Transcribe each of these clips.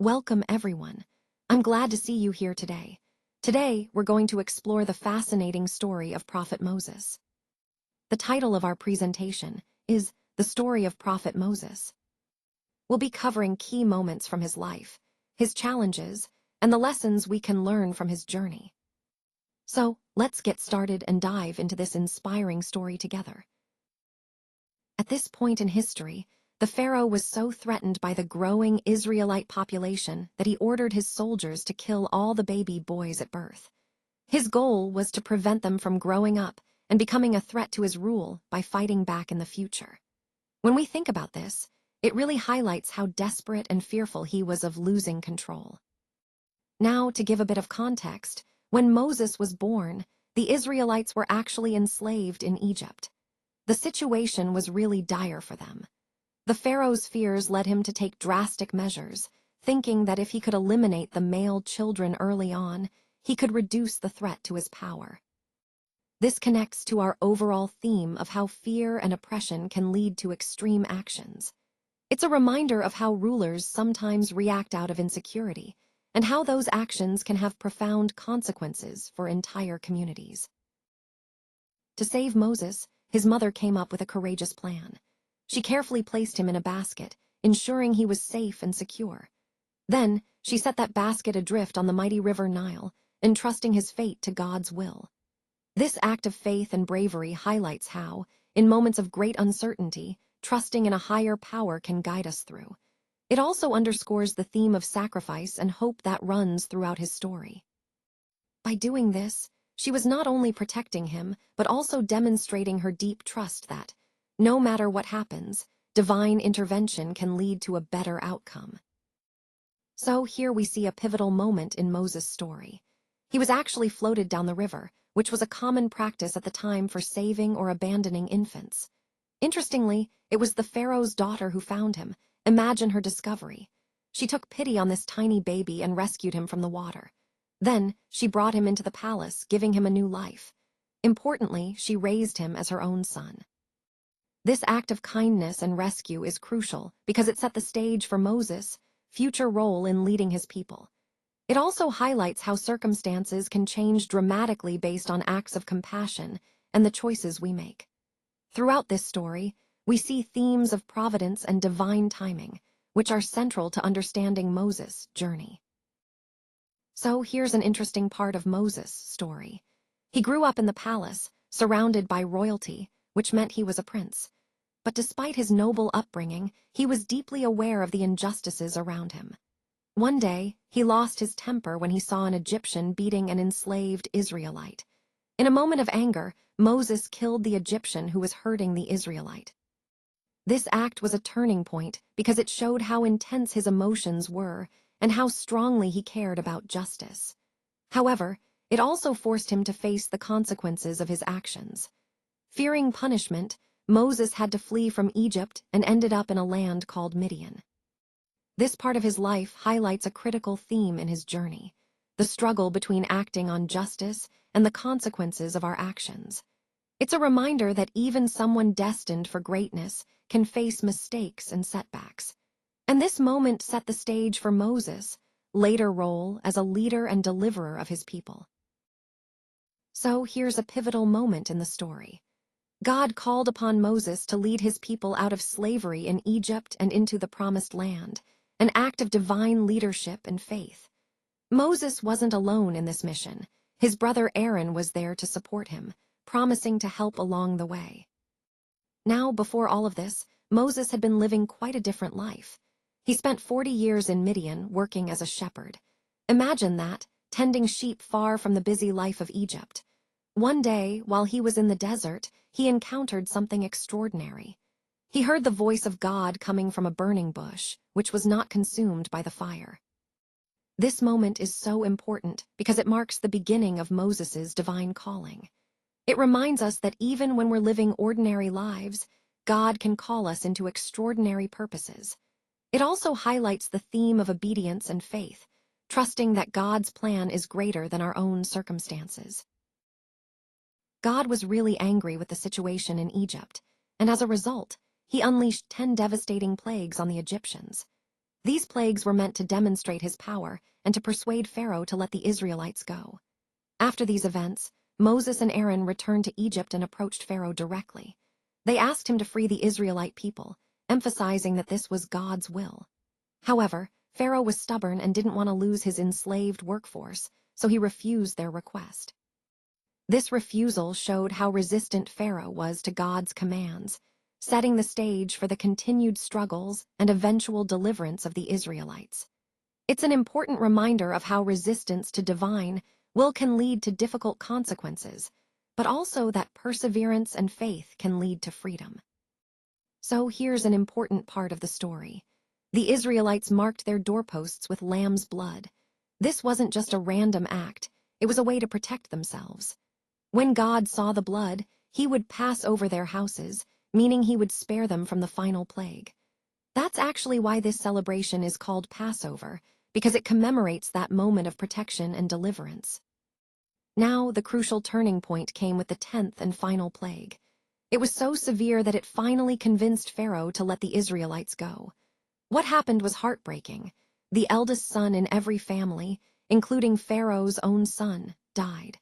Welcome, everyone. I'm glad to see you here today. Today, we're going to explore the fascinating story of Prophet Moses. The title of our presentation is The Story of Prophet Moses. We'll be covering key moments from his life, his challenges, and the lessons we can learn from his journey. So, let's get started and dive into this inspiring story together. At this point in history, the Pharaoh was so threatened by the growing Israelite population that he ordered his soldiers to kill all the baby boys at birth. His goal was to prevent them from growing up and becoming a threat to his rule by fighting back in the future. When we think about this, it really highlights how desperate and fearful he was of losing control. Now, to give a bit of context, when Moses was born, the Israelites were actually enslaved in Egypt. The situation was really dire for them. The Pharaoh's fears led him to take drastic measures, thinking that if he could eliminate the male children early on, he could reduce the threat to his power. This connects to our overall theme of how fear and oppression can lead to extreme actions. It's a reminder of how rulers sometimes react out of insecurity, and how those actions can have profound consequences for entire communities. To save Moses, his mother came up with a courageous plan. She carefully placed him in a basket, ensuring he was safe and secure. Then, she set that basket adrift on the mighty river Nile, entrusting his fate to God's will. This act of faith and bravery highlights how, in moments of great uncertainty, trusting in a higher power can guide us through. It also underscores the theme of sacrifice and hope that runs throughout his story. By doing this, she was not only protecting him, but also demonstrating her deep trust that, no matter what happens, divine intervention can lead to a better outcome. So here we see a pivotal moment in Moses' story. He was actually floated down the river, which was a common practice at the time for saving or abandoning infants. Interestingly, it was the Pharaoh's daughter who found him. Imagine her discovery. She took pity on this tiny baby and rescued him from the water. Then, she brought him into the palace, giving him a new life. Importantly, she raised him as her own son. This act of kindness and rescue is crucial because it set the stage for Moses' future role in leading his people. It also highlights how circumstances can change dramatically based on acts of compassion and the choices we make. Throughout this story, we see themes of providence and divine timing, which are central to understanding Moses' journey. So here's an interesting part of Moses' story. He grew up in the palace, surrounded by royalty, which meant he was a prince. But despite his noble upbringing, he was deeply aware of the injustices around him. One day, he lost his temper when he saw an Egyptian beating an enslaved Israelite. In a moment of anger, Moses killed the Egyptian who was hurting the Israelite. This act was a turning point because it showed how intense his emotions were and how strongly he cared about justice. However, it also forced him to face the consequences of his actions. Fearing punishment, Moses had to flee from Egypt and ended up in a land called Midian. This part of his life highlights a critical theme in his journey, the struggle between acting on justice and the consequences of our actions. It's a reminder that even someone destined for greatness can face mistakes and setbacks. And this moment set the stage for Moses' later role as a leader and deliverer of his people. So here's a pivotal moment in the story. God called upon Moses to lead his people out of slavery in Egypt and into the Promised Land, an act of divine leadership and faith. Moses wasn't alone in this mission. His brother Aaron was there to support him, promising to help along the way. Now, before all of this, Moses had been living quite a different life. He spent 40 years in Midian working as a shepherd. Imagine that, tending sheep far from the busy life of Egypt. One day, while he was in the desert, he encountered something extraordinary. He heard the voice of God coming from a burning bush, which was not consumed by the fire. This moment is so important because it marks the beginning of Moses' divine calling. It reminds us that even when we're living ordinary lives, God can call us into extraordinary purposes. It also highlights the theme of obedience and faith, trusting that God's plan is greater than our own circumstances. God was really angry with the situation in Egypt, and as a result, he unleashed 10 devastating plagues on the Egyptians. These plagues were meant to demonstrate his power and to persuade Pharaoh to let the Israelites go. After these events, Moses and Aaron returned to Egypt and approached Pharaoh directly. They asked him to free the Israelite people, emphasizing that this was God's will. However, Pharaoh was stubborn and didn't want to lose his enslaved workforce, so he refused their request. This refusal showed how resistant Pharaoh was to God's commands, setting the stage for the continued struggles and eventual deliverance of the Israelites. It's an important reminder of how resistance to divine will can lead to difficult consequences, but also that perseverance and faith can lead to freedom. So here's an important part of the story. The Israelites marked their doorposts with lamb's blood. This wasn't just a random act, it was a way to protect themselves. When God saw the blood, he would pass over their houses, meaning he would spare them from the final plague. That's actually why this celebration is called Passover, because it commemorates that moment of protection and deliverance. Now, the crucial turning point came with the 10th and final plague. It was so severe that it finally convinced Pharaoh to let the Israelites go. What happened was heartbreaking. The eldest son in every family, including Pharaoh's own son, died.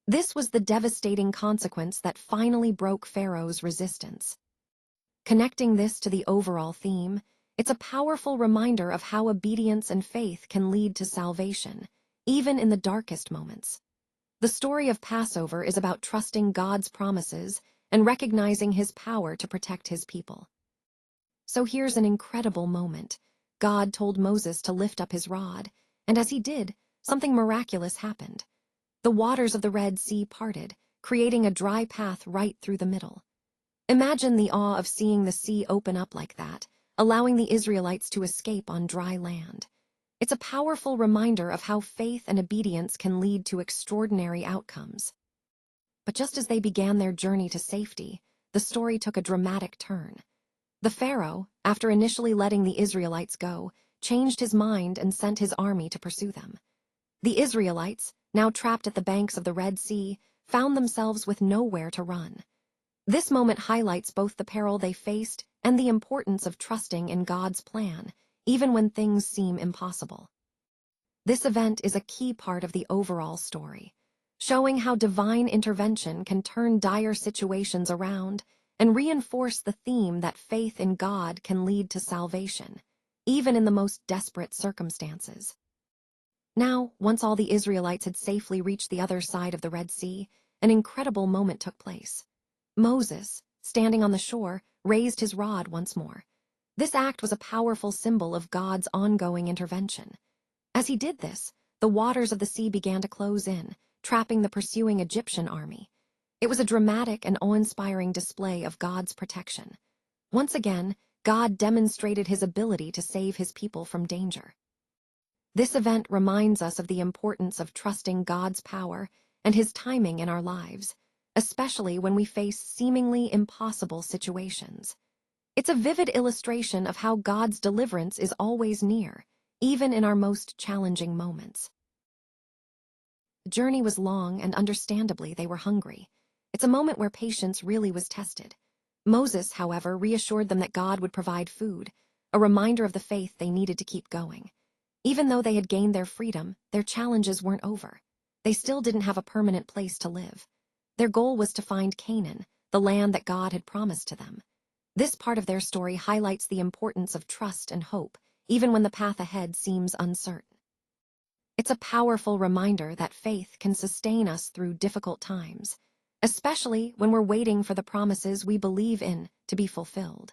This was the devastating consequence that finally broke Pharaoh's resistance. Connecting this to the overall theme, it's a powerful reminder of how obedience and faith can lead to salvation, even in the darkest moments. The story of Passover is about trusting God's promises and recognizing his power to protect his people. So here's an incredible moment. God told Moses to lift up his rod, and as he did, something miraculous happened. The waters of the Red Sea parted, creating a dry path right through the middle. Imagine the awe of seeing the sea open up like that, allowing the Israelites to escape on dry land. It's a powerful reminder of how faith and obedience can lead to extraordinary outcomes. But just as they began their journey to safety, the story took a dramatic turn. The Pharaoh, after initially letting the Israelites go, changed his mind and sent his army to pursue them. The Israelites, now trapped at the banks of the Red Sea, found themselves with nowhere to run. This moment highlights both the peril they faced and the importance of trusting in God's plan, even when things seem impossible. This event is a key part of the overall story, showing how divine intervention can turn dire situations around and reinforce the theme that faith in God can lead to salvation, even in the most desperate circumstances. Now, once all the Israelites had safely reached the other side of the Red Sea, an incredible moment took place. Moses, standing on the shore, raised his rod once more. This act was a powerful symbol of God's ongoing intervention. As he did this, the waters of the sea began to close in, trapping the pursuing Egyptian army. It was a dramatic and awe-inspiring display of God's protection. Once again, God demonstrated his ability to save his people from danger. This event reminds us of the importance of trusting God's power and his timing in our lives, especially when we face seemingly impossible situations. It's a vivid illustration of how God's deliverance is always near, even in our most challenging moments. The journey was long, and understandably they were hungry. It's a moment where patience really was tested. Moses, however, reassured them that God would provide food, a reminder of the faith they needed to keep going. Even though they had gained their freedom, their challenges weren't over. They still didn't have a permanent place to live. Their goal was to find Canaan, the land that God had promised to them. This part of their story highlights the importance of trust and hope, even when the path ahead seems uncertain. It's a powerful reminder that faith can sustain us through difficult times, especially when we're waiting for the promises we believe in to be fulfilled.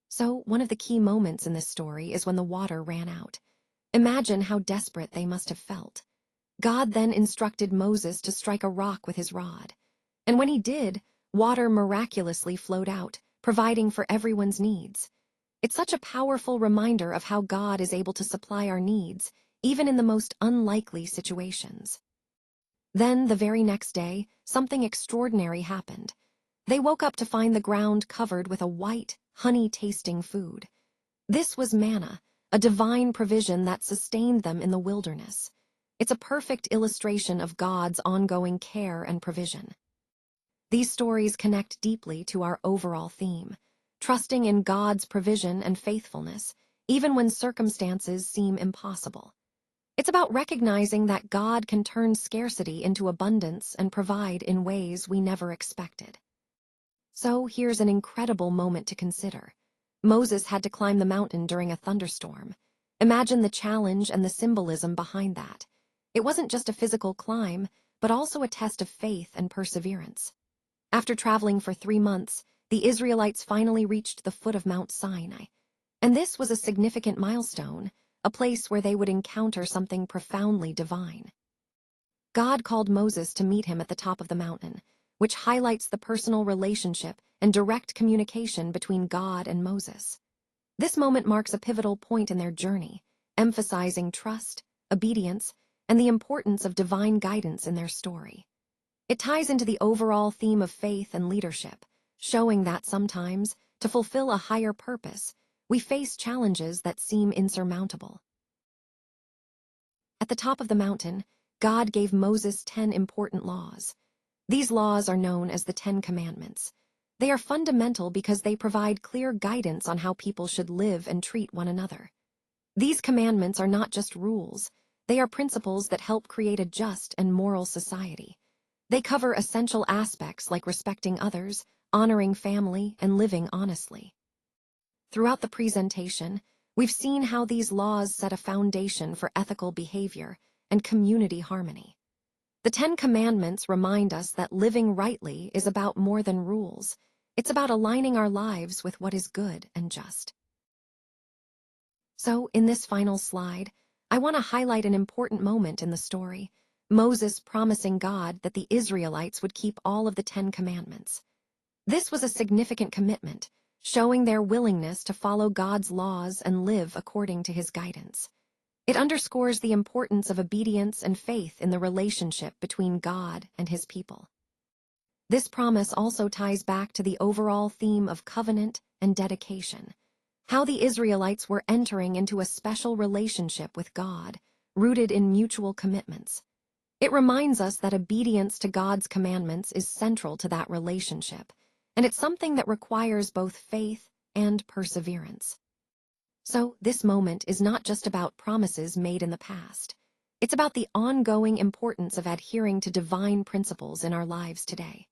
So, one of the key moments in this story is when the water ran out. Imagine how desperate they must have felt. God then instructed Moses to strike a rock with his rod. And when he did, water miraculously flowed out, providing for everyone's needs. It's such a powerful reminder of how God is able to supply our needs, even in the most unlikely situations. Then, the very next day, something extraordinary happened. They woke up to find the ground covered with a white, honey-tasting food. This was manna, a divine provision that sustained them in the wilderness. It's a perfect illustration of God's ongoing care and provision. These stories connect deeply to our overall theme, trusting in God's provision and faithfulness, even when circumstances seem impossible. It's about recognizing that God can turn scarcity into abundance and provide in ways we never expected. So here's an incredible moment to consider. Moses had to climb the mountain during a thunderstorm. Imagine the challenge and the symbolism behind that. It wasn't just a physical climb, but also a test of faith and perseverance. After traveling for 3 months, the Israelites finally reached the foot of Mount Sinai. And this was a significant milestone, a place where they would encounter something profoundly divine. God called Moses to meet him at the top of the mountain, which highlights the personal relationship and direct communication between God and Moses. This moment marks a pivotal point in their journey, emphasizing trust, obedience, and the importance of divine guidance in their story. It ties into the overall theme of faith and leadership, showing that sometimes, to fulfill a higher purpose, we face challenges that seem insurmountable. At the top of the mountain, God gave Moses 10 important laws. These laws are known as the 10 Commandments. They are fundamental because they provide clear guidance on how people should live and treat one another. These commandments are not just rules, they are principles that help create a just and moral society. They cover essential aspects like respecting others, honoring family, and living honestly. Throughout the presentation, we've seen how these laws set a foundation for ethical behavior and community harmony. The 10 Commandments remind us that living rightly is about more than rules. It's about aligning our lives with what is good and just. So, in this final slide, I want to highlight an important moment in the story, Moses promising God that the Israelites would keep all of the 10 Commandments. This was a significant commitment, showing their willingness to follow God's laws and live according to his guidance. It underscores the importance of obedience and faith in the relationship between God and his people. This promise also ties back to the overall theme of covenant and dedication, how the Israelites were entering into a special relationship with God, rooted in mutual commitments. It reminds us that obedience to God's commandments is central to that relationship, and it's something that requires both faith and perseverance. So, this moment is not just about promises made in the past. It's about the ongoing importance of adhering to divine principles in our lives today.